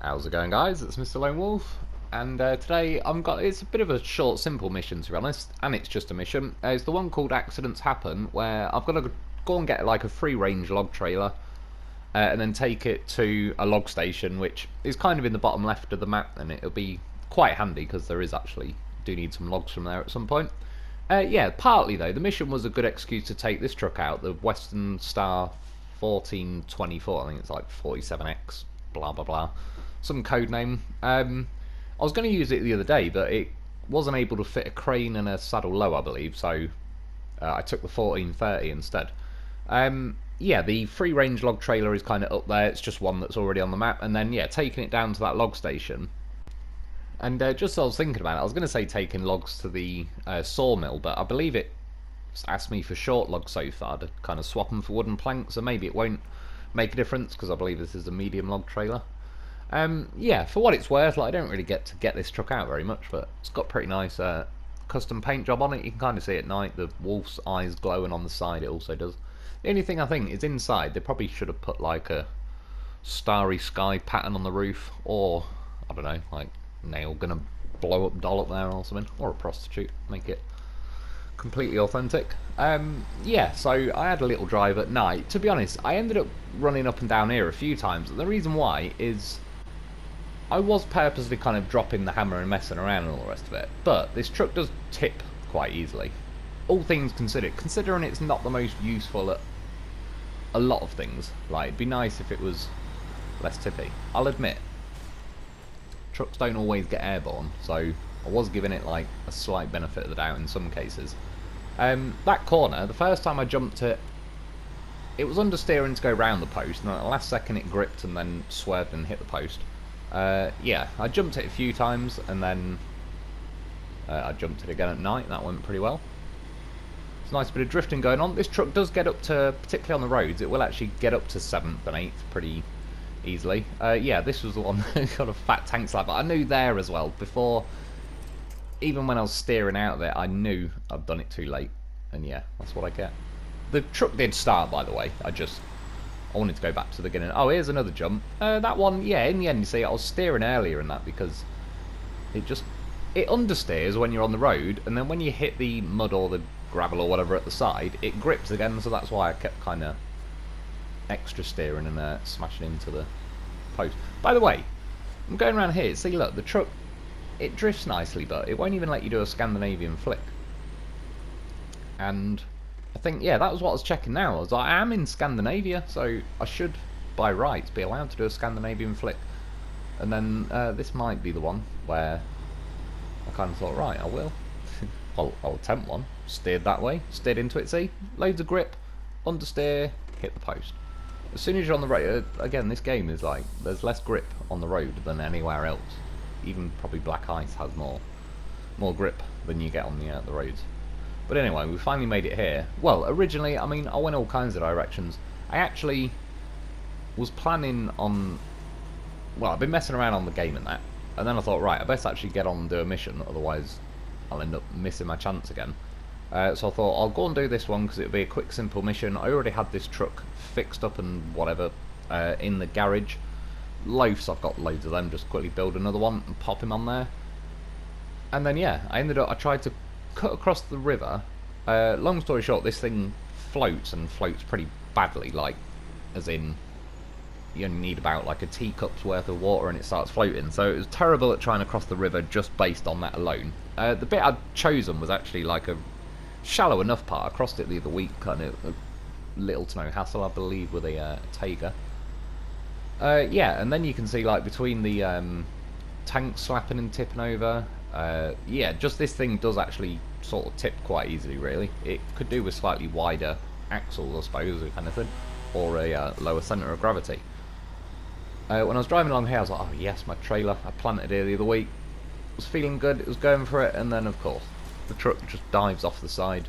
How's it going, guys? It's Mr. Lone Wolf, and today it's a bit of a short, simple mission, to be honest, and it's just a mission. It's the one called Accidents Happen, where I've got to go and get like a free-range log trailer, and then take it to a log station, which is kind of in the bottom left of the map, and it'll be quite handy because there is actually do need some logs from there at some point. Yeah, partly though, the mission was a good excuse to take this truck out, the Western Star 1424. I think it's like 47X, blah blah blah, some code name. I was going to use it the other day, but it wasn't able to fit a crane and a saddle low, I believe, so I took the 1430 instead. Yeah, the free range log trailer is kind of up there. It's just one that's already on the map, and then yeah, taking it down to that log station. And just as I was thinking about it, I was going to say taking logs to the sawmill, but I believe it asked me for short logs so far to kind of swap them for wooden planks, so maybe it won't make a difference because I believe this is a medium log trailer. Yeah, for what it's worth, like, I don't really get to get this truck out very much, but it's got pretty nice custom paint job on it. You can kind of see at night the wolf's eyes glowing on the side. It also does. The only thing I think is inside they probably should have put like a starry sky pattern on the roof, or I don't know, like nail gonna blow up doll up there or something, or a prostitute, make it completely authentic. Yeah, so I had a little drive at night. To be honest, I ended up running up and down here a few times, and the reason why is I was purposely kind of dropping the hammer and messing around and all the rest of it, but this truck does tip quite easily. All things considered, considering it's not the most useful at a lot of things, like, it'd be nice if it was less tippy. I'll admit, trucks don't always get airborne, so I was giving it like a slight benefit of the doubt in some cases. That corner, the first time I jumped it, it was understeering to go round the post, and at the last second it gripped and then swerved and hit the post. Yeah, I jumped it a few times, and then I jumped it again at night. That went pretty well. It's a nice bit of drifting going on. This truck does get up to, particularly on the roads, it will actually get up to 7th and 8th pretty easily. Yeah, this was the one that got a fat tank slab, but I knew there as well, before, even when I was steering out of it, I knew I'd done it too late, and yeah, that's what I get. The truck did start, by the way. I wanted to go back to the beginning. Oh, here's another jump. That one, yeah, in the end, you see, I was steering earlier in that because it understeers when you're on the road, and then when you hit the mud or the gravel or whatever at the side, it grips again, so that's why I kept kind of extra steering and smashing into the post. By the way, I'm going around here, see, look, the truck, it drifts nicely, but it won't even let you do a Scandinavian flick. And I think, yeah, that was what I was checking now. I was like, I am in Scandinavia, so I should, by rights, be allowed to do a Scandinavian flick. And then this might be the one where I kind of thought, right, I will. I'll attempt one. Steered that way, steered into it, see? Loads of grip, understeer, hit the post. As soon as you're on the road, again, this game is like, there's less grip on the road than anywhere else. Even probably Black Ice has more grip than you get on the roads. But anyway, we finally made it here. Well, originally, I mean, I went all kinds of directions. I actually was planning on... Well, I've been messing around on the game and that. And then I thought, right, I best actually get on and do a mission, otherwise I'll end up missing my chance again. So I thought, I'll go and do this one because it'll be a quick, simple mission. I already had this truck fixed up and whatever in the garage. Lo4f, I've got loads of them, just quickly build another one and pop him on there. And then, yeah, I tried to cut across the river. Long story short, this thing floats, and floats pretty badly, like, as in, you only need about like a teacup's worth of water and it starts floating. So it was terrible at trying to cross the river just based on that alone. The bit I'd chosen was actually like a shallow enough part. I crossed it the other week, kind of little to no hassle, I believe, with a Tiger. Yeah, and then you can see, like, between the tank slapping and tipping over, yeah, just this thing does actually sort of tip quite easily, really. It could do with slightly wider axles, I suppose, or anything, or a lower centre of gravity. When I was driving along here, I was like, oh yes, my trailer, I planted here the other week. Was feeling good, it was going for it, and then, of course, the truck just dives off the side.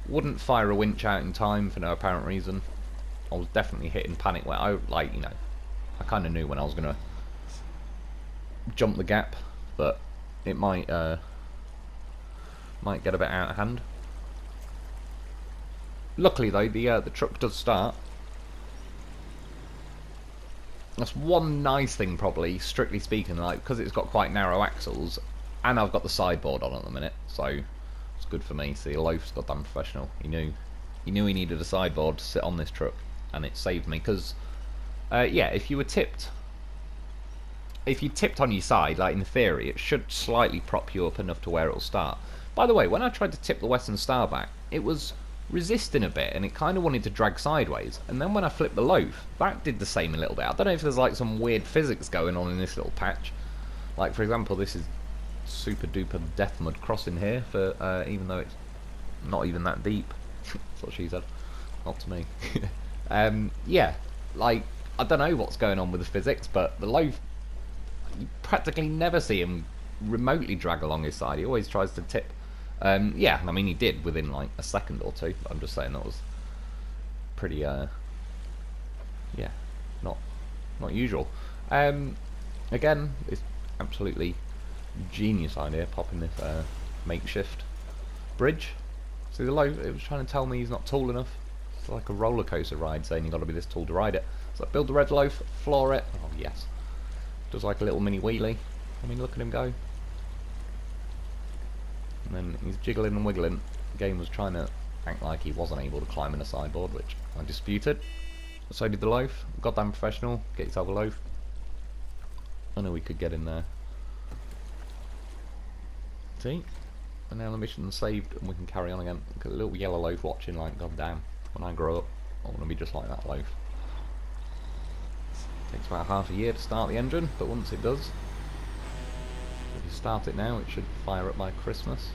Wouldn't fire a winch out in time for no apparent reason. I was definitely hitting panic when I, like, you know, I kind of knew when I was going to jump the gap, but it might get a bit out of hand. Luckily though, the truck does start. That's one nice thing, probably, strictly speaking, like, because it's got quite narrow axles, and I've got the sideboard on at the minute, so it's good for me. See, Lo4f's goddamn professional. He knew he needed a sideboard to sit on this truck, and it saved me, because, yeah, if you tipped on your side, like in theory, it should slightly prop you up enough to where it'll start. By the way, when I tried to tip the Western Star back, it was resisting a bit, and it kind of wanted to drag sideways. And then when I flipped the Lo4f, that did the same a little bit. I don't know if there's like some weird physics going on in this little patch. Like, for example, this is super duper death mud crossing here, for even though it's not even that deep. That's what she said, not to me. Yeah, like, I don't know what's going on with the physics, but the Lo4f, you practically never see him remotely drag along his side. He always tries to tip. Yeah, I mean, he did within like a second or two. I'm just saying that was pretty, yeah, not usual. Again, it's absolutely genius idea, popping this makeshift bridge. See, the Lo4f, it was trying to tell me he's not tall enough. It's like a roller coaster ride saying you've got to be this tall to ride it. So build the red Lo4f, floor it. Oh yes, does like a little mini wheelie. I mean, look at him go. And then he's jiggling and wiggling. The game was trying to act like he wasn't able to climb in a sideboard, which I disputed. So did the Lo4f. Goddamn professional. Get yourself a Lo4f. I know we could get in there. See? And now the mission's saved and we can carry on again. Look at the little yellow Lo4f watching like, goddamn, when I grow up, I want to be just like that Lo4f. Takes about half a year to start the engine, but once it does, if you start it now, it should fire up by Christmas.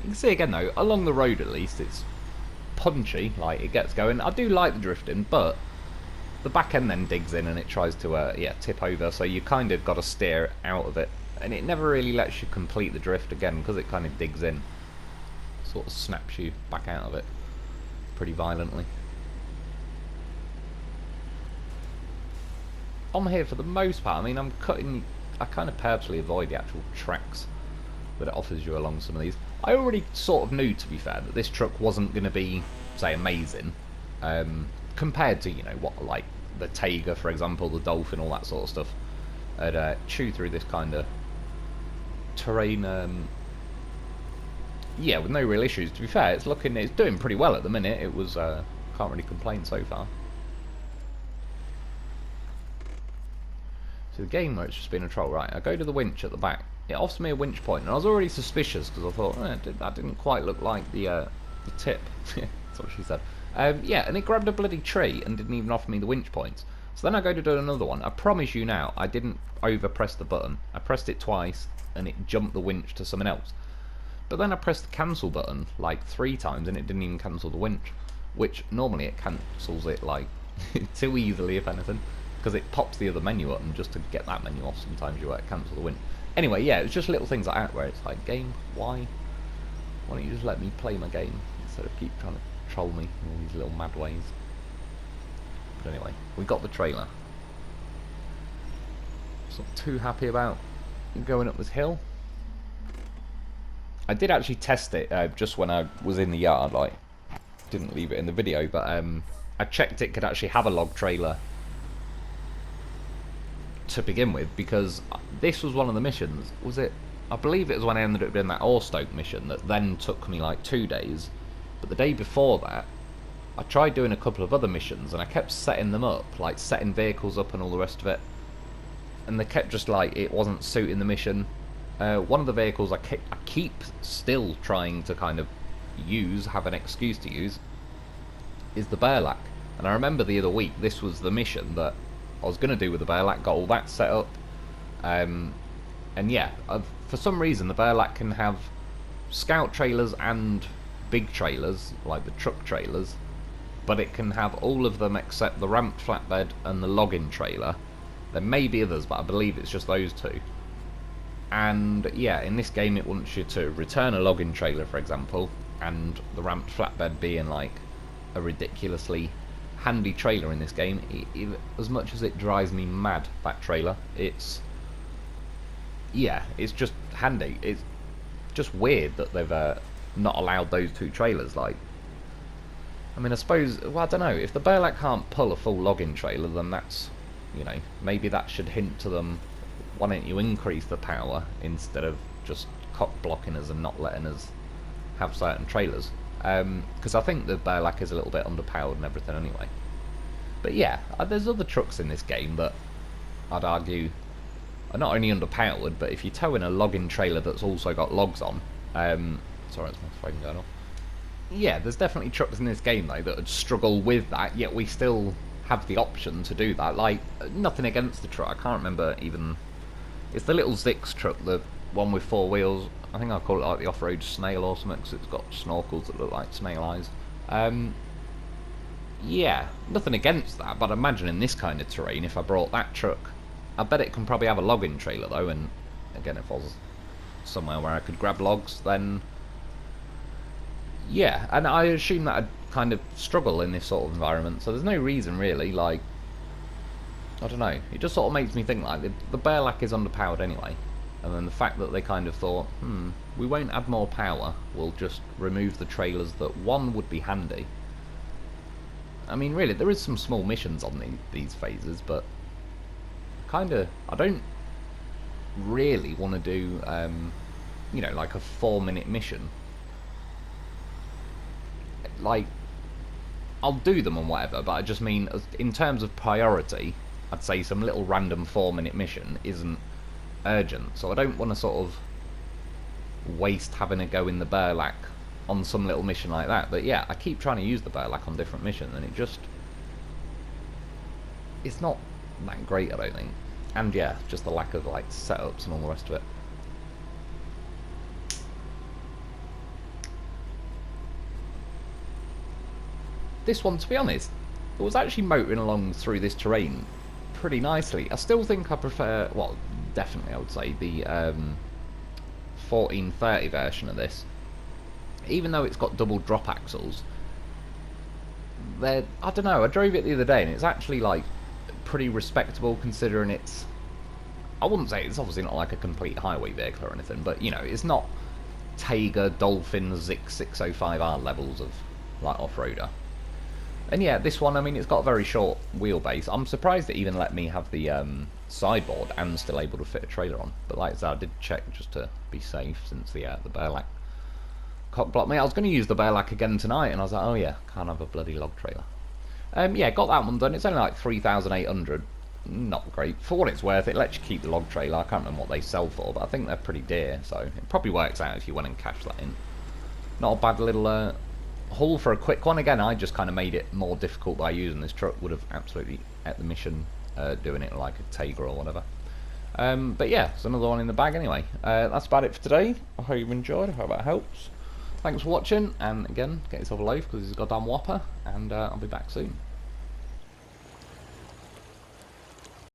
You can see again though, along the road at least, it's punchy, like it gets going. I do like the drifting, but the back end then digs in and it tries to yeah, tip over, so you kind of got to steer out of it, and it never really lets you complete the drift again because it kind of digs in, sort of snaps you back out of it pretty violently. On here for the most part, I mean, I kind of purposely avoid the actual tracks that it offers you along some of these. I already sort of knew, to be fair, that this truck wasn't going to be, say, amazing, compared to, you know, what, like, the Taiga, for example, the Dolphin, all that sort of stuff. I'd chew through this kind of terrain, yeah, with no real issues. To be fair, it's doing pretty well at the minute. It was, can't really complain so far. So the game where it's just been a troll, right, I go to the winch at the back. It offers me a winch point, and I was already suspicious because I thought, that didn't quite look like the tip. That's what she said. Yeah, and it grabbed a bloody tree and didn't even offer me the winch points. So then I go to do another one. I promise you now, I didn't over-press the button. I pressed it twice, and it jumped the winch to someone else. But then I pressed the cancel button like 3 times, and it didn't even cancel the winch. Which, normally it cancels it like too easily, if anything. Because it pops the other menu up, and just to get that menu off, sometimes you cancel the winch. Anyway, yeah, it's just little things like that where it's like, game, why don't you just let me play my game instead of keep trying to troll me in all these little mad ways. But anyway, we got the trailer. Just not too happy about going up this hill. I did actually test it just when I was in the yard, like, didn't leave it in the video, but I checked it could actually have a log trailer to begin with, because this was one of the missions. Was it? I believe it was when I ended up doing that Orstoke mission that then took me like 2 days. But the day before that, I tried doing a couple of other missions and I kept setting them up, like setting vehicles up and all the rest of it. And they kept just like, it wasn't suiting the mission. One of the vehicles I keep still trying to kind of have an excuse to use, is the Bearlac. And I remember the other week, this was the mission that I was going to do with the Bearlac, got all that set up. And yeah, for some reason the Bearlac can have scout trailers and big trailers, like the truck trailers, but it can have all of them except the ramped flatbed and the logging trailer. There may be others, but I believe it's just those two. And yeah, in this game it wants you to return a logging trailer, for example, and the ramped flatbed being like a ridiculously handy trailer in this game. As much as it drives me mad, that trailer, it's just handy. It's just weird that they've not allowed those 2 trailers. Like, I mean, I suppose, well, I don't know, if the Burlak can't pull a full logging trailer, then that's, you know, maybe that should hint to them, why don't you increase the power instead of just cock blocking us and not letting us have certain trailers. Because I think the Burlak is a little bit underpowered and everything anyway. But yeah, there's other trucks in this game that I'd argue are not only underpowered, but if you tow in a logging trailer that's also got logs on, sorry, that's my phone going off. Yeah, there's definitely trucks in this game though that would struggle with that, yet we still have the option to do that. Like, nothing against the truck, I can't remember even, it's the little Zix truck, the one with 4 wheels. I think I'll call it like the off-road snail or something, because it's got snorkels that look like snail eyes. Yeah, nothing against that, but I imagine in this kind of terrain, if I brought that truck, I bet it can probably have a logging trailer though, and again, if I was somewhere where I could grab logs, then yeah, and I assume that I'd kind of struggle in this sort of environment, so there's no reason really, like, I don't know, it just sort of makes me think like, the Burlak is underpowered anyway, and then the fact that they kind of thought, we won't add more power, we'll just remove the trailers that, one, would be handy. I mean, really, there is some small missions on these phases, but kind of, I don't really want to do, you know, like a 4-minute mission. Like, I'll do them and whatever, but I just mean, in terms of priority, I'd say some little random 4-minute mission isn't urgent, so I don't want to sort of waste having a go in the Burlak on some little mission like that. But yeah, I keep trying to use the Burlak on different missions, and it's not that great, I don't think. And yeah, just the lack of like setups and all the rest of it. This one, to be honest, it was actually motoring along through this terrain pretty nicely. I still think I prefer, well, definitely I would say, the 1430 version of this. Even though it's got double drop axles, I don't know, I drove it the other day and it's actually like pretty respectable considering it's, I wouldn't say it's obviously not like a complete highway vehicle or anything, but you know, it's not Tiger, Dolphin, Zix 605R levels of like off-roader. And yeah, this one, I mean, it's got a very short wheelbase. I'm surprised it even let me have the sideboard and still able to fit a trailer on. But like I said, I did check just to be safe since the Burlak cock blocked me. I was going to use the Burlak again tonight, and I was like, oh yeah, can't have a bloody log trailer. Yeah, got that one done. It's only like 3,800. Not great. For what it's worth, it lets you keep the log trailer. I can't remember what they sell for, but I think they're pretty dear, so it probably works out if you went and cashed that in. Not a bad little haul for a quick one. Again, I just kind of made it more difficult by using this truck. Would have absolutely at the mission doing it like a Tiger or whatever. But yeah, it's another one in the bag anyway. That's about it for today. I hope you've enjoyed. I hope that helps. Thanks for watching, and again, get yourself a loaf because it's a goddamn whopper, and I'll be back soon.